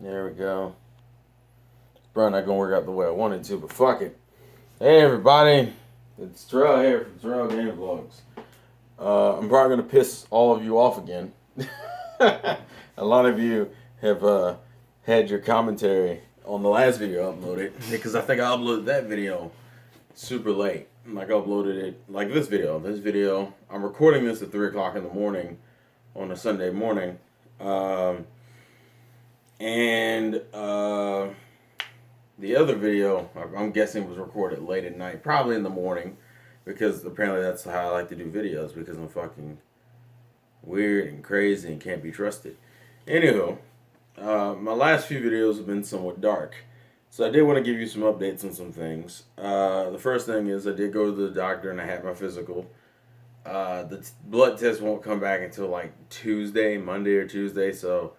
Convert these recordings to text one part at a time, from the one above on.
There we go. Probably not gonna work out the way I wanted to, but fuck it. Hey everybody, it's Terrell here from Terrell Game Vlogs. I'm probably gonna piss all of you off again. A lot of you have had your commentary on the last video I uploaded because I think I uploaded that video super late. Like I uploaded it like this video. This video, I'm recording this at 3 o'clock in the morning on a Sunday morning. And the other video, I'm guessing, was recorded late at night, probably in the morning, because apparently that's how I like to do videos, because I'm fucking weird and crazy and can't be trusted. Anywho, my last few videos have been somewhat dark, so I did want to give you some updates on some things. The first thing is I did go to the doctor and I had my physical. The blood test won't come back until like Monday or Tuesday, so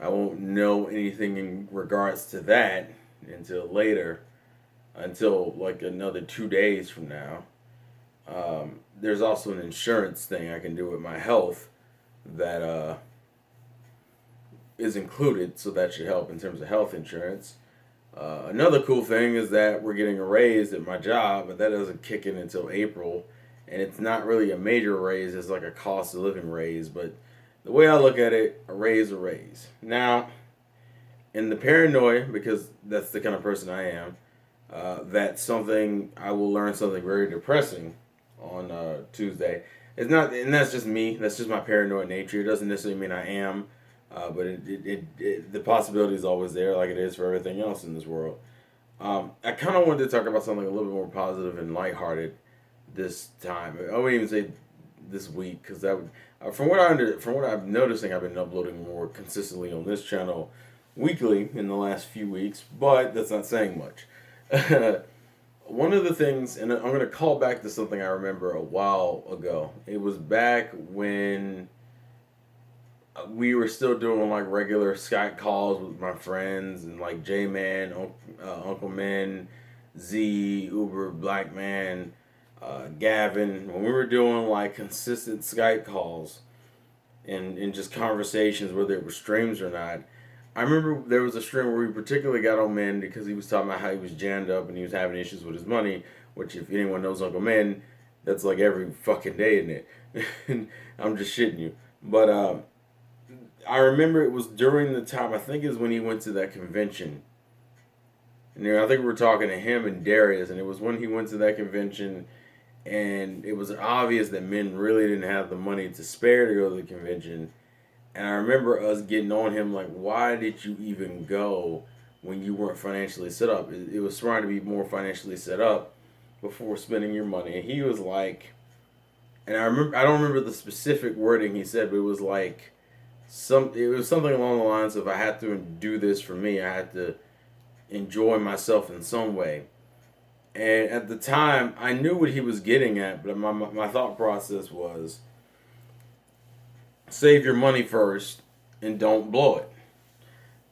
I won't know anything in regards to that until later, until like another 2 days from now. There's also an insurance thing I can do with my health that is included, so that should help in terms of health insurance. Another cool thing is that we're getting a raise at my job, but that doesn't kick in until April, and it's not really a major raise, it's like a cost of living raise, but the way I look at it, a raise. Now, in the paranoia, because that's the kind of person I am, I will learn something very depressing on Tuesday. It's not, and that's just me. That's just my paranoid nature. It doesn't necessarily mean I am, but the possibility is always there, like it is for everything else in this world. I kind of wanted to talk about something a little bit more positive and lighthearted this time. I wouldn't even say this week, because that would, from what I'm noticing, I've been uploading more consistently on this channel weekly in the last few weeks, but that's not saying much. One of the things, and I'm going to call back to something I remember a while ago. It was back when we were still doing like regular Skype calls with my friends and like J Man, Uncle Men, Z, Uber, Black Man, Gavin. When we were doing like consistent Skype calls and just conversations, whether it was streams or not. I remember there was a stream where we particularly got on Men because he was talking about how he was jammed up and he was having issues with his money, which if anyone knows Uncle Men, that's like every fucking day, isn't it? I'm just shitting you. But I remember it was during the time, I think it was when he went to that convention. And I think we were talking to him and Darius, and it was when he went to that convention, and it was obvious that Men really didn't have the money to spare to go to the convention. And I remember us getting on him like, why did you even go when you weren't financially set up? It was smart to be more financially set up before spending your money. And he was like, and I don't remember the specific wording he said, but it was like, it was something along the lines of, I had to do this for me. I had to enjoy myself in some way. And at the time, I knew what he was getting at, but my thought process was, save your money first and don't blow it.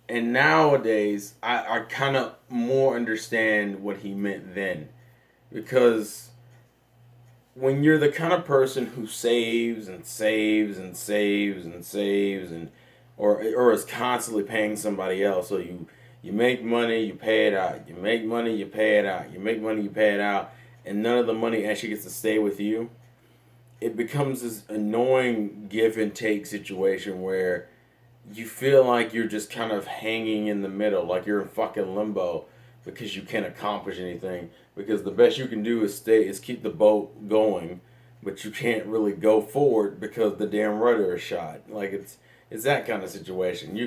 And nowadays, I kind of more understand what he meant then. Because when you're the kind of person who saves and saves and saves and saves and or is constantly paying somebody else, so you make money, you pay it out. You make money, you pay it out. You make money, you pay it out, and none of the money actually gets to stay with you. It becomes this annoying give and take situation where you feel like you're just kind of hanging in the middle, like you're in fucking limbo because you can't accomplish anything. Because the best you can do is keep the boat going, but you can't really go forward because the damn rudder is shot. Like it's that kind of situation. You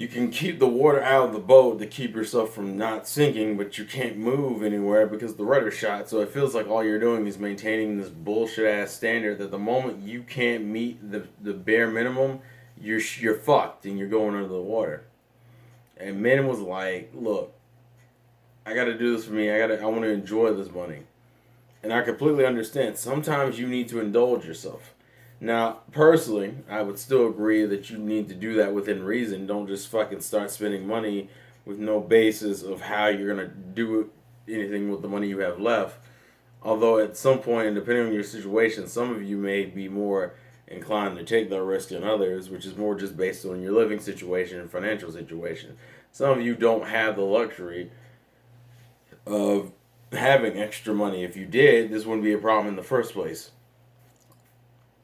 can keep the water out of the boat to keep yourself from not sinking, but you can't move anywhere because the rudder's shot. So it feels like all you're doing is maintaining this bullshit ass standard that the moment you can't meet the bare minimum, you're fucked and you're going under the water. And Men was like, look, I got to do this for me. I want to enjoy this money. And I completely understand. Sometimes you need to indulge yourself. Now, personally, I would still agree that you need to do that within reason. Don't just fucking start spending money with no basis of how you're going to do anything with the money you have left. Although at some point, depending on your situation, some of you may be more inclined to take that risk in others, which is more just based on your living situation and financial situation. Some of you don't have the luxury of having extra money. If you did, this wouldn't be a problem in the first place.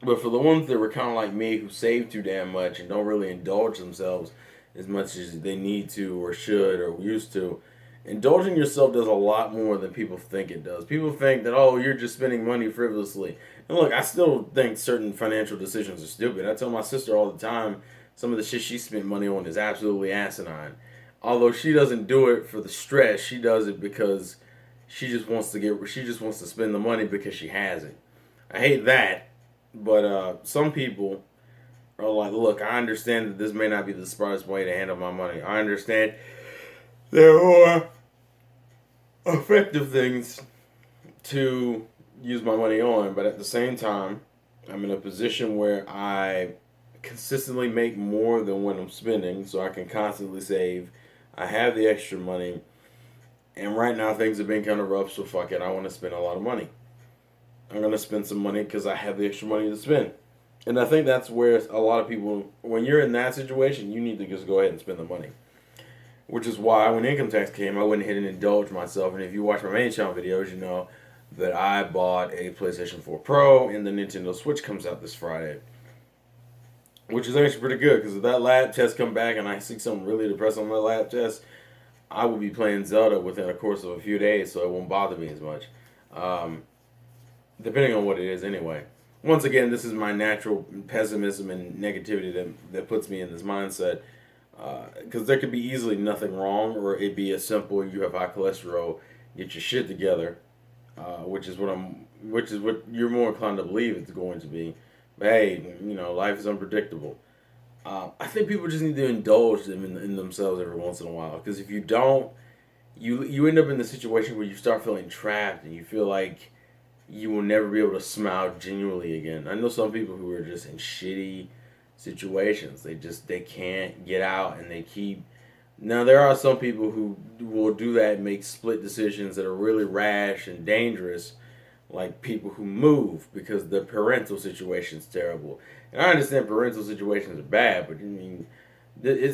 But for the ones that were kind of like me who save too damn much and don't really indulge themselves as much as they need to or should or used to, indulging yourself does a lot more than people think it does. People think that, oh, you're just spending money frivolously. And look, I still think certain financial decisions are stupid. I tell my sister all the time some of the shit she spent money on is absolutely asinine. Although she doesn't do it for the stress, she does it because she just wants to spend the money because she has it. I hate that. But some people are like, look, I understand that this may not be the smartest way to handle my money. I understand there are effective things to use my money on, but at the same time, I'm in a position where I consistently make more than what I'm spending, so I can constantly save. I have the extra money, and right now things have been kind of rough, so fuck it, I want to spend a lot of money. I'm going to spend some money because I have the extra money to spend. And I think that's where a lot of people, when you're in that situation, you need to just go ahead and spend the money. Which is why when income tax came, I went ahead and indulged myself. And if you watch my main channel videos, you know that I bought a PlayStation 4 Pro and the Nintendo Switch comes out this Friday. Which is actually pretty good because if that lab test come back and I see something really depressing on my lab test, I will be playing Zelda within a course of a few days, so it won't bother me as much. Depending on what it is anyway. Once again, this is my natural pessimism and negativity that puts me in this mindset. Because there could be easily nothing wrong, or it'd be as simple: you have high cholesterol, get your shit together, which is what you're more inclined to believe it's going to be. But hey, you know, life is unpredictable. I think people just need to indulge them in themselves every once in a while. Because if you don't, you end up in the situation where you start feeling trapped and you feel like you will never be able to smile genuinely again. I know some people who are just in shitty situations. They can't get out and they keep. Now there are some people who will do that and make split decisions that are really rash and dangerous, like people who move because the parental situation is terrible. And I understand parental situations are bad, but I mean,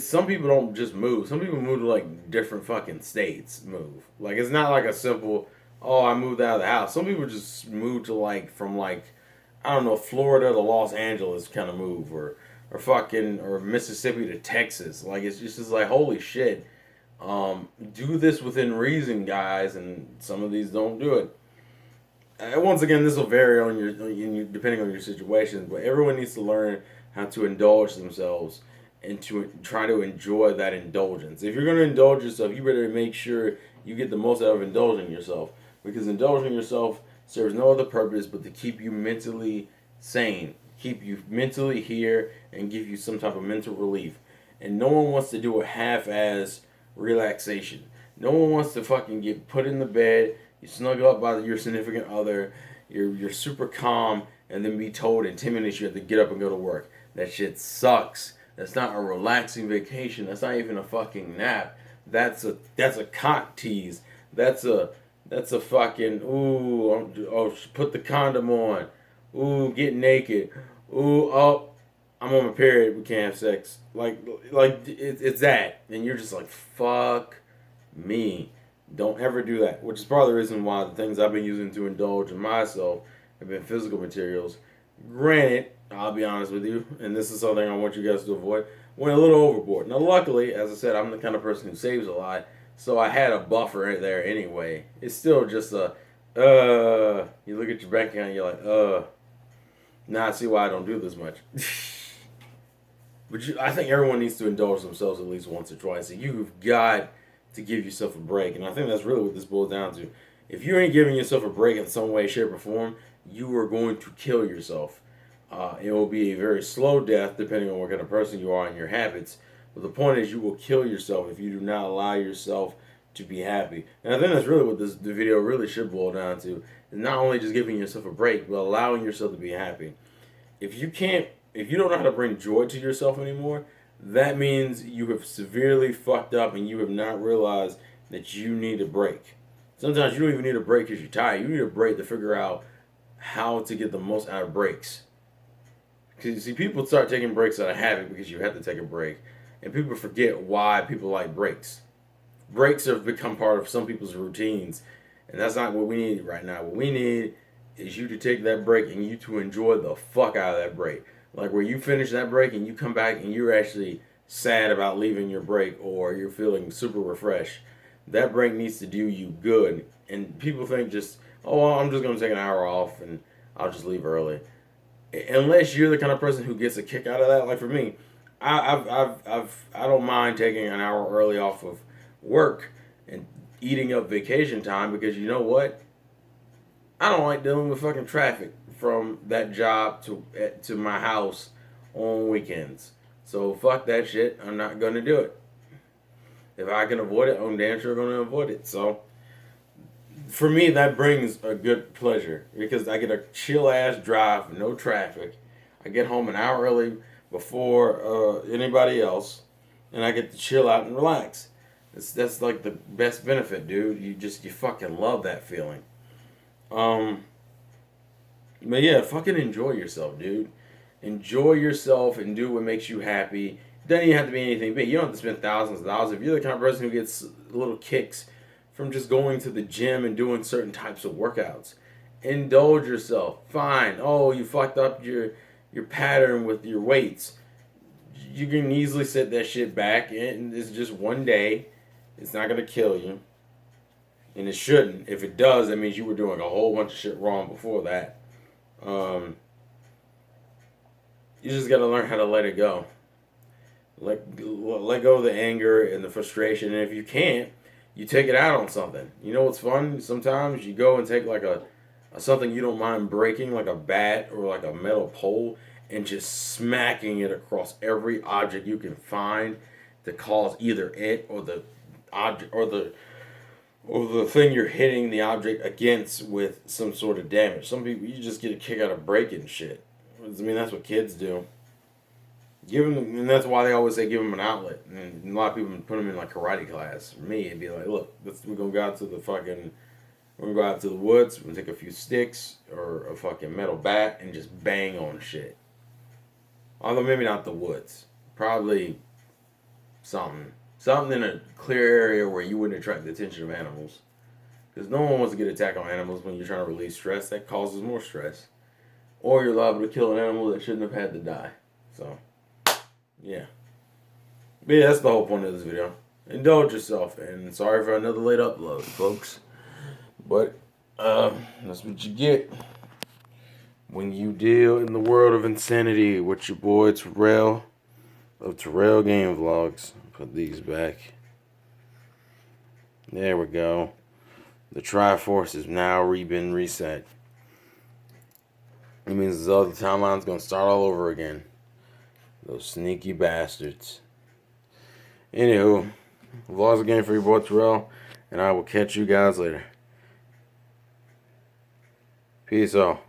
some people don't just move. Some people move to like different fucking states. Move like it's not like a simple, oh, I moved out of the house. Some people just move to like from like I don't know, Florida to Los Angeles kind of move, or Mississippi to Texas. Like it's just like holy shit. Do this within reason, guys, and some of these don't do it. Once again, this will vary on depending on your situation, but everyone needs to learn how to indulge themselves and to try to enjoy that indulgence. If you're going to indulge yourself, you better make sure you get the most out of indulging yourself, because indulging yourself serves no other purpose but to keep you mentally sane, keep you mentally here, and give you some type of mental relief. And no one wants to do a half-ass relaxation. No one wants to fucking get put in the bed, you snuggle up by your significant other, you're super calm, and then be told in 10 minutes you have to get up and go to work. That shit sucks. That's not a relaxing vacation. That's not even a fucking nap. That's a cock tease. That's a fucking put the condom on. Ooh, get naked. Ooh, oh, I'm on my period. We can't have sex. It's that, and you're just like, fuck me. Don't ever do that. Which is part of the reason why the things I've been using to indulge in myself have been physical materials. Granted, I'll be honest with you, and this is something I want you guys to avoid. Went a little overboard. Now, luckily, as I said, I'm the kind of person who saves a lot, so I had a buffer there anyway. It's still just you look at your bank account, and you're like, now I see why I don't do this much. But I think everyone needs to indulge themselves at least once or twice. So you've got to give yourself a break, and I think that's really what this boils down to. If you ain't giving yourself a break in some way, shape, or form, you are going to kill yourself. It will be a very slow death, depending on what kind of person you are and your habits. But the point is, you will kill yourself if you do not allow yourself to be happy. And I think that's really what the video really should boil down to. Is not only just giving yourself a break, but allowing yourself to be happy. If you don't know how to bring joy to yourself anymore, that means you have severely fucked up and you have not realized that you need a break. Sometimes you don't even need a break because you're tired. You need a break to figure out how to get the most out of breaks. Because, see, people start taking breaks out of habit because you have to take a break. And people forget why people like breaks. Breaks have become part of some people's routines. And that's not what we need right now. What we need is you to take that break and you to enjoy the fuck out of that break. Like where you finish that break and you come back and you're actually sad about leaving your break or you're feeling super refreshed. That break needs to do you good. And people think just, oh, well, I'm just going to take an hour off and I'll just leave early. Unless you're the kind of person who gets a kick out of that. Like for me, I don't mind taking an hour early off of work and eating up vacation time because you know what? I don't like dealing with fucking traffic from that job to my house on weekends. So fuck that shit. I'm not gonna do it. If I can avoid it, I'm damn sure gonna avoid it. So for me, that brings a good pleasure because I get a chill ass drive, no traffic. I get home an hour early before anybody else, and I get to chill out and relax. That's like the best benefit, dude. You fucking love that feeling. But yeah, fucking enjoy yourself, dude. Enjoy yourself and do what makes you happy. It doesn't even have to be anything big. You don't have to spend thousands of dollars. If you're the kind of person who gets little kicks from just going to the gym and doing certain types of workouts, indulge yourself. Fine. Oh, you fucked up your pattern with your weights. You can easily set that shit back, and it's just one day. It's not gonna kill you, and it shouldn't. If it does, that means you were doing a whole bunch of shit wrong before that. You just gotta learn how to let it go. Let go of the anger and the frustration, and if you can't, you take it out on something. You know what's fun? Sometimes you go and take like a something you don't mind breaking, like a bat or like a metal pole, and just smacking it across every object you can find to cause either it or the object or the thing you're hitting the object against with some sort of damage. Some people, you just get a kick out of breaking shit. I mean, that's what kids do. Give them, and that's why they always say give them an outlet. And a lot of people put them in like karate class. For me, it'd be like, look, we're gonna go out to the fucking, we're gonna go out to the woods. We're gonna take a few sticks or a fucking metal bat and just bang on shit. Although maybe not the woods, probably something in a clear area where you wouldn't attract the attention of animals. Because no one wants to get attacked on animals when you're trying to release stress. That causes more stress. Or you're liable to kill an animal that shouldn't have had to die. So, yeah. But yeah, that's the whole point of this video. Indulge yourself. And sorry for another late upload, folks. But, that's what you get when you deal in the world of insanity with your boy Terrell of Terrell Game Vlogs. Put these back. There we go. The Triforce is now been reset. It means the other timeline's gonna start all over again. Those sneaky bastards. Anywho, vlogs again for your boy Terrell, and I will catch you guys later. Peace out.